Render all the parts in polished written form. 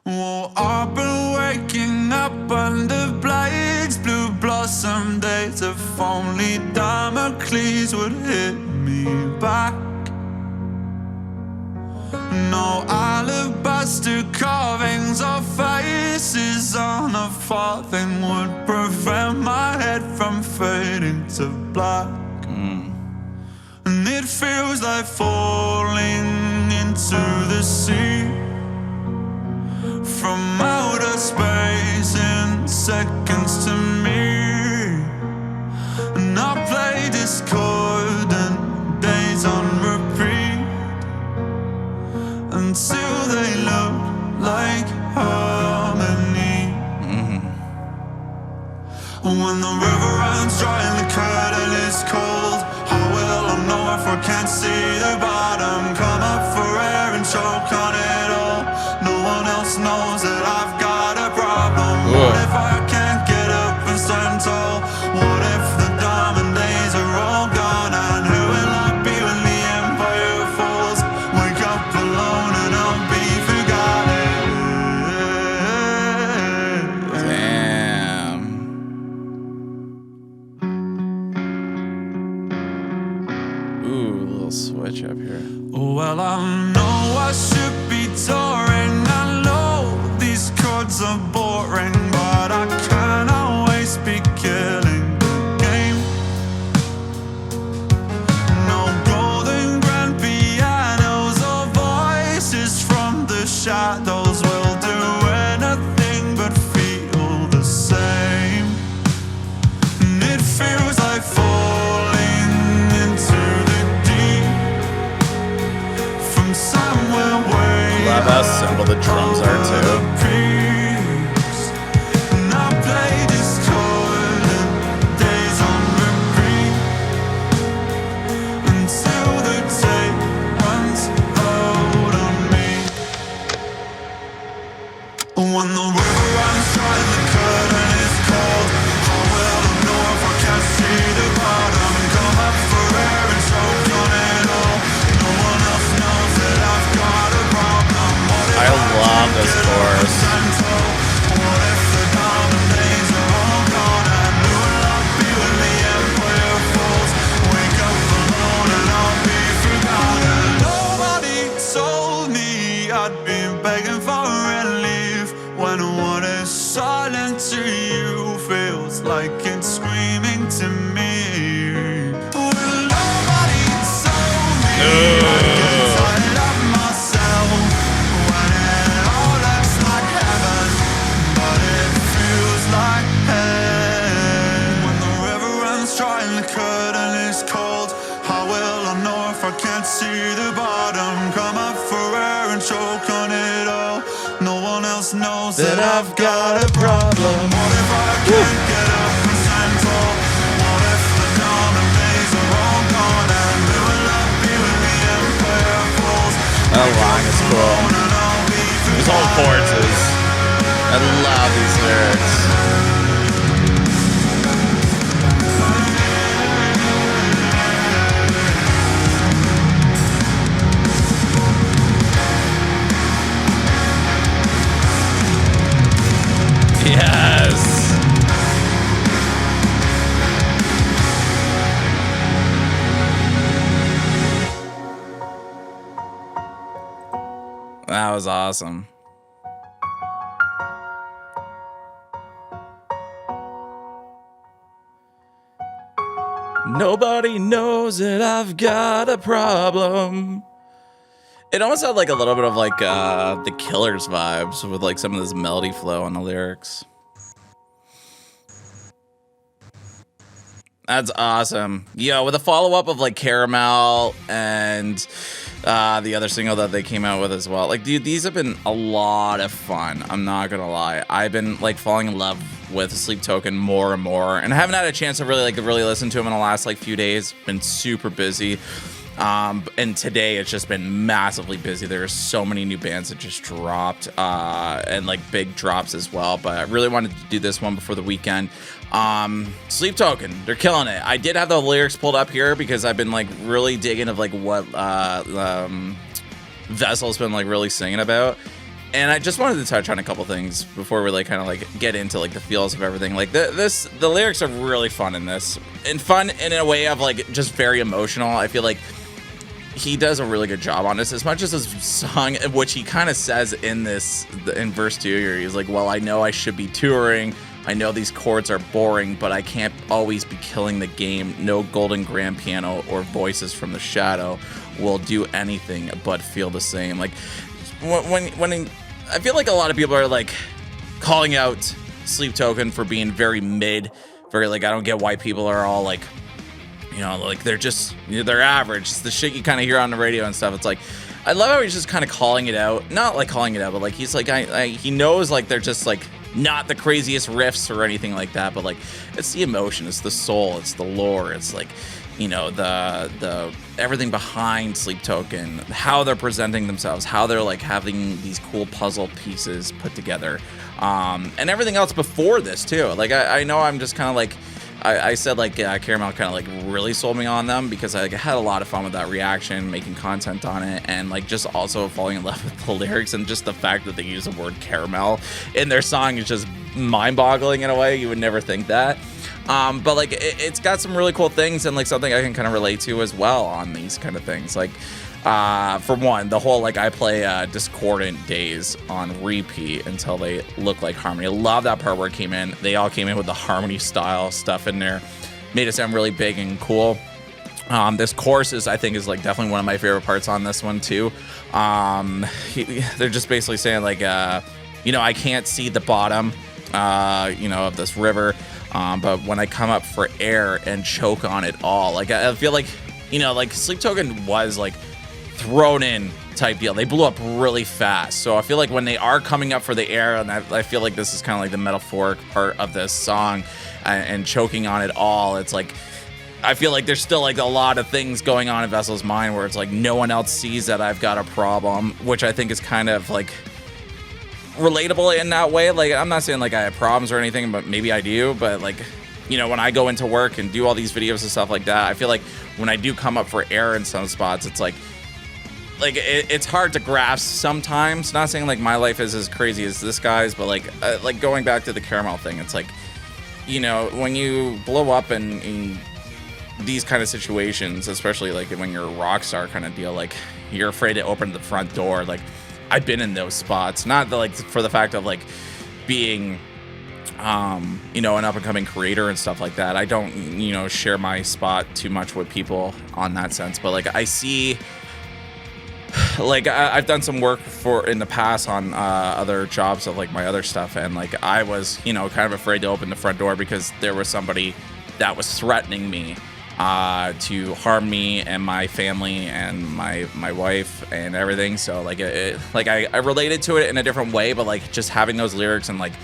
Oh, I've been waking up under blades, blue blossom days. If only Damocles would hit me back. No alabaster carvings or faces on a farthing would prevent my head from fading to black. And it feels like falling into the sea from outer space in seconds to me. And I play discordant days on repeat until they look like harmony. When the river runs dry and the curtain is cold, how will I know if I can't see the bottom? Come up for air and choke on it all. No one else knows that I've got a problem. What if I can't get up and stand tall? What if the diamond days are all gone? And who will I be when the empire falls? Wake up alone and I'll be forgotten. Damn. Ooh, a little switch up here. Well, I know I should be touring. I know these chords are boring, but I can't always be killing the game. No golden grand pianos or voices from the shadows will do anything but feel the same. And it feels like falling into the deep from somewhere way Love how simple the drums are too. And I play discordant days on repeat until the tape runs out on me. When the river runs dry and the curtain is cold, how will I know if I can't see the bottom? Come up for air and choke on it all. No one else knows that I've got a problem. I love this chorus. What if the diamond days are all gone? And who will I be when the empire falls? Wake up alone and I'll be forgotten. Nobody told me I'd be begging for relief when what is silent to you feels like it's screaming to me. Well, nobody told me I'd get tired of myself when it all looks like heaven, but it feels like hell. When the river runs dry and the curtain is cold, how will I know if I can't see the bottom? Come up for air and choke on it all. No one else knows that I've got a problem. What if I can't get up and stand tall? What if the diamond days are all gone? And who will I be when the empire falls? That line is cool. This whole chorus is. I love these lyrics. Yes. That was awesome. Nobody knows that I've got a problem. It almost had like a little bit of like the Killers vibes with like some of this melody flow on the lyrics. That's awesome. Yo, with a follow-up of like Caramel and the other single that they came out with as well. Like, dude, these have been a lot of fun. I'm not gonna lie. I've been like falling in love with Sleep Token more and more, and I haven't had a chance to really listen to him in the last like few days. Been super busy. And today it's just been massively busy. There's so many new bands that just dropped, and like big drops as well. But I really wanted to do this one before the weekend. Sleep Token, they're killing it. I did have the lyrics pulled up here because I've been like really digging of like what Vessel's been like really singing about. And I just wanted to touch on a couple things before we like kind of like get into like the feels of everything. Like the lyrics are really fun in this, and fun in a way of like just very emotional. I feel like he does a really good job on this, as much as his song, which he kind of says in verse 2 here. He's like, well, I know I should be touring. I know these chords are boring, but I can't always be killing the game. No golden grand piano or voices from the shadow will do anything but feel the same. Like when I feel like a lot of people are like calling out Sleep Token for being very mid, very like, I don't get why people are all like, you know, like they're average. It's the shit you kind of hear on the radio and stuff. It's like, I love how he's just kind of calling it out. Not like calling it out, but like he's like, he knows like they're just like not the craziest riffs or anything like that, but like it's the emotion, it's the soul, it's the lore, it's like, you know, the everything behind Sleep Token, how they're presenting themselves, how they're like having these cool puzzle pieces put together, and everything else before this too. Like I know I'm just kind of like, I said like Caramel kind of like really sold me on them, because I had a lot of fun with that reaction, making content on it, and like just also falling in love with the lyrics, and just the fact that they use the word caramel in their song is just mind-boggling in a way. You would never think that. But like it's got some really cool things, and like something I can kind of relate to as well on these kind of things. Like for one, the whole like I play Discordant Days on repeat until they look like Harmony. I love that part where it came in. They all came in with the Harmony style stuff in there, made it sound really big and cool. This chorus is, I think, is like definitely one of my favorite parts on this one too. They're just basically saying like, you know, I can't see the bottom, you know, of this river. But when I come up for air and choke on it all, like I feel like, you know, like Sleep Token was like thrown in type deal. They blew up really fast. So I feel like when they are coming up for the air, and I feel like this is kind of like the metaphoric part of this song, and choking on it all, it's like, I feel like there's still like a lot of things going on in Vessel's mind where it's like no one else sees that I've got a problem, which I think is kind of like relatable in that way. Like I'm not saying like I have problems or anything, but maybe I do. But like, you know, when I go into work and do all these videos and stuff like that, I feel like when I do come up for air in some spots, it's like it's hard to grasp sometimes. Not saying like my life is as crazy as this guy's, but like going back to the caramel thing, it's like, you know, when you blow up in these kind of situations, especially like when you're a rock star kind of deal, like you're afraid to open the front door. Like I've been in those spots, not like for the fact of like being, you know, an up and coming creator and stuff like that. I don't, you know, share my spot too much with people on that sense, but like I see, like I've done some work in the past on other jobs of like my other stuff, and like I was, you know, kind of afraid to open the front door because there was somebody that was threatening me to harm me and my family and my wife and everything. So like I related to it in a different way, but like just having those lyrics and like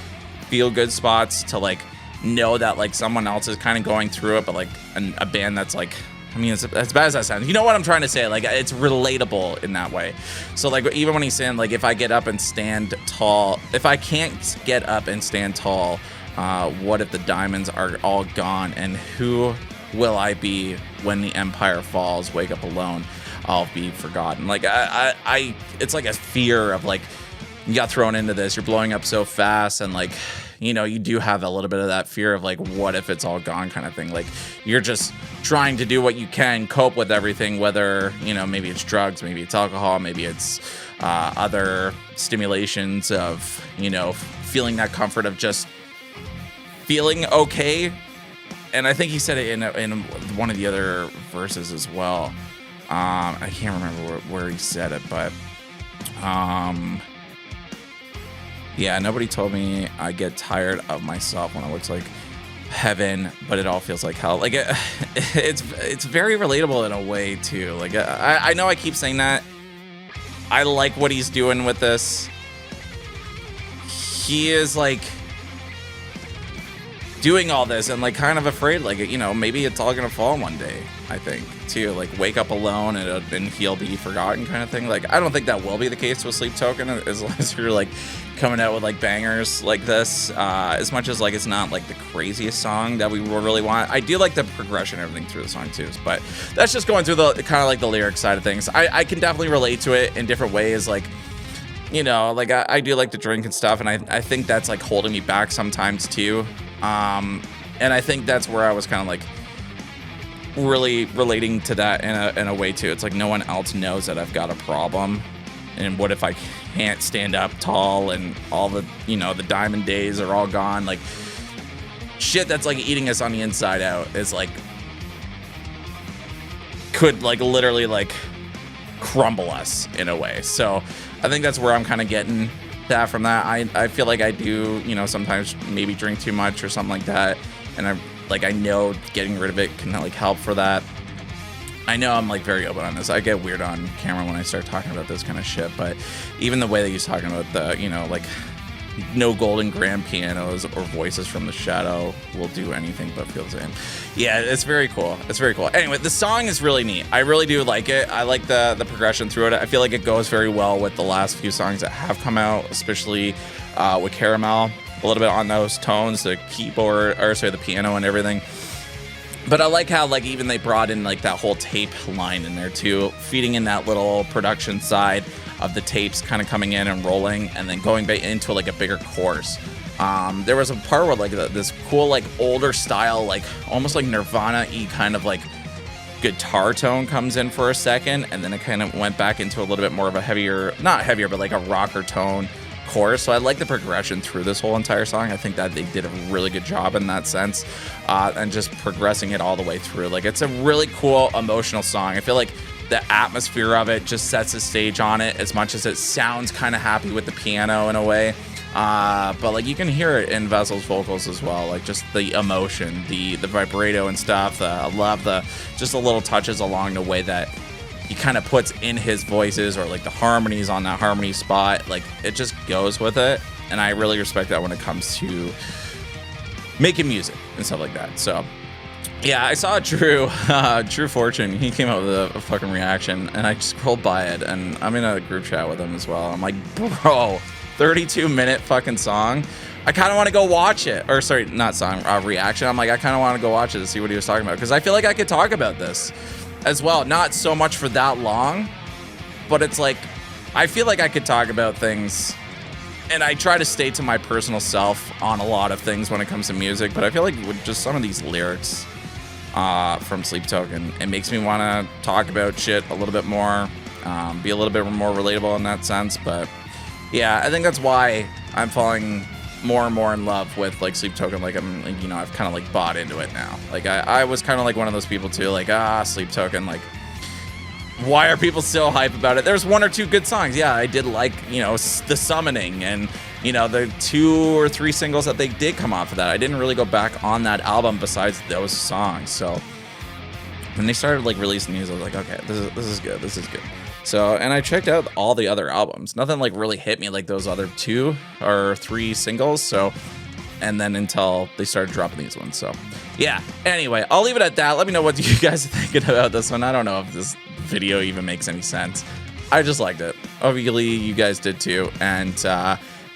feel good spots to like know that like someone else is kind of going through it, but like a band that's like, I mean, as bad as that sounds, you know what I'm trying to say? Like, it's relatable in that way. So, like, even when he's saying, like, if I get up and stand tall, if I can't get up and stand tall, what if the diamonds are all gone? And who will I be when the empire falls? Wake up alone, I'll be forgotten. Like, it's like a fear of, like, you got thrown into this, you're blowing up so fast, and, like, you know, you do have a little bit of that fear of like, what if it's all gone kind of thing. Like you're just trying to do what you can, cope with everything, whether, you know, maybe it's drugs, maybe it's alcohol, maybe it's other stimulations of, you know, feeling that comfort of just feeling okay. And I think he said it in one of the other verses as well. I can't remember where he said it, but yeah, nobody told me I get tired of myself when it looks like heaven, but it all feels like hell. Like it's very relatable in a way too. Like I know I keep saying that. I like what he's doing with this. He is like doing all this and like kind of afraid, like, you know, maybe it's all gonna fall one day. I think too, like wake up alone and he'll be forgotten kind of thing. Like I don't think that will be the case with Sleep Token, as long as you're like coming out with like bangers like this, as much as like it's not like the craziest song that we really want. I do like the progression and everything through the song too, but that's just going through the kind of like the lyric side of things. I can definitely relate to it in different ways. Like you know, like I do like to drink and stuff, and I think that's like holding me back sometimes too. And I think that's where I was kind of like really relating to that in a way too. It's like no one else knows that I've got a problem, and what if I can't stand up tall and all the, you know, the diamond days are all gone. Like shit that's like eating us on the inside out is like could like literally like crumble us in a way. So I think that's where I'm kind of getting that from that. I feel like I do, you know, sometimes maybe drink too much or something like that, and I know getting rid of it can like help for that. I know I'm like very open on this. I get weird on camera when I start talking about this kind of shit, but even the way that he's talking about the, you know, like no golden grand pianos or voices from the shadow will do anything but feel the same. Yeah, it's very cool. It's very cool. Anyway, the song is really neat. I really do like it. I like the progression through it. I feel like it goes very well with the last few songs that have come out, especially with Caramel. A little bit on those tones, the keyboard, or sorry, the piano and everything. But I like how like even they brought in like that whole tape line in there too, feeding in that little production side of the tapes kind of coming in and rolling, and then going back into like a bigger chorus. There was a part where like this cool like older style, like almost like Nirvana-y kind of like guitar tone comes in for a second, and then it kind of went back into a little bit more of a heavier, not heavier, but like a rocker tone chorus. So I like the progression through this whole entire song. I think that they did a really good job in that sense, and just progressing it all the way through. Like it's a really cool emotional song. I feel like the atmosphere of it just sets the stage on it, as much as it sounds kind of happy with the piano in a way. But like you can hear it in Vessel's vocals as well, like just the emotion, the vibrato and stuff. I love just the little touches along the way that he kind of puts in his voices, or like the harmonies on that harmony spot. Like it just goes with it, and I really respect that when it comes to making music and stuff like that. So yeah, I saw True Fortune. He came out with a fucking reaction, and I just scrolled by it, and I'm in a group chat with him as well. I'm like, bro, 32-minute fucking song. I kind of want to go watch it. Or sorry, not song, reaction. I'm like, I kind of want to go watch it to see what he was talking about, because I feel like I could talk about this as well. Not so much for that long, but it's like, I feel like I could talk about things, and I try to stay to my personal self on a lot of things when it comes to music, but I feel like with just some of these lyrics from Sleep Token, it makes me want to talk about shit a little bit more, be a little bit more relatable in that sense. But yeah, I think that's why I'm falling more and more in love with like Sleep Token. Like I'm like, you know, I've kind of like bought into it now. Like I was kind of like one of those people too, like Sleep Token, like why are people still hype about it? There's one or two good songs. Yeah, I did like, you know, The Summoning, and you know, the 2 or 3 singles that they did come off of that. I didn't really go back on that album besides those songs. So when they started like releasing these, I was like, okay, this is good. This is good. So, and I checked out all the other albums. Nothing like really hit me like those other 2 or 3 singles. So, and then until they started dropping these ones. So yeah, anyway, I'll leave it at that. Let me know what you guys are thinking about this one. I don't know if this video even makes any sense. I just liked it. Obviously you guys did too, and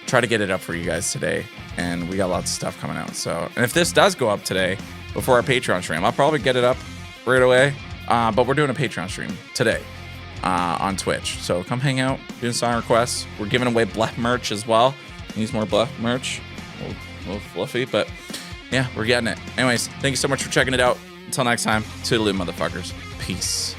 try to get it up for you guys today, and we got lots of stuff coming out. So, and if this does go up today before our Patreon stream, I'll probably get it up right away, but we're doing a Patreon stream today on Twitch, so come hang out, doing song requests. We're giving away black merch as well. Needs more black merch, a little fluffy, but yeah, we're getting it. Anyways, thank you so much for checking it out. Until next time, toodaloo, motherfuckers. Peace.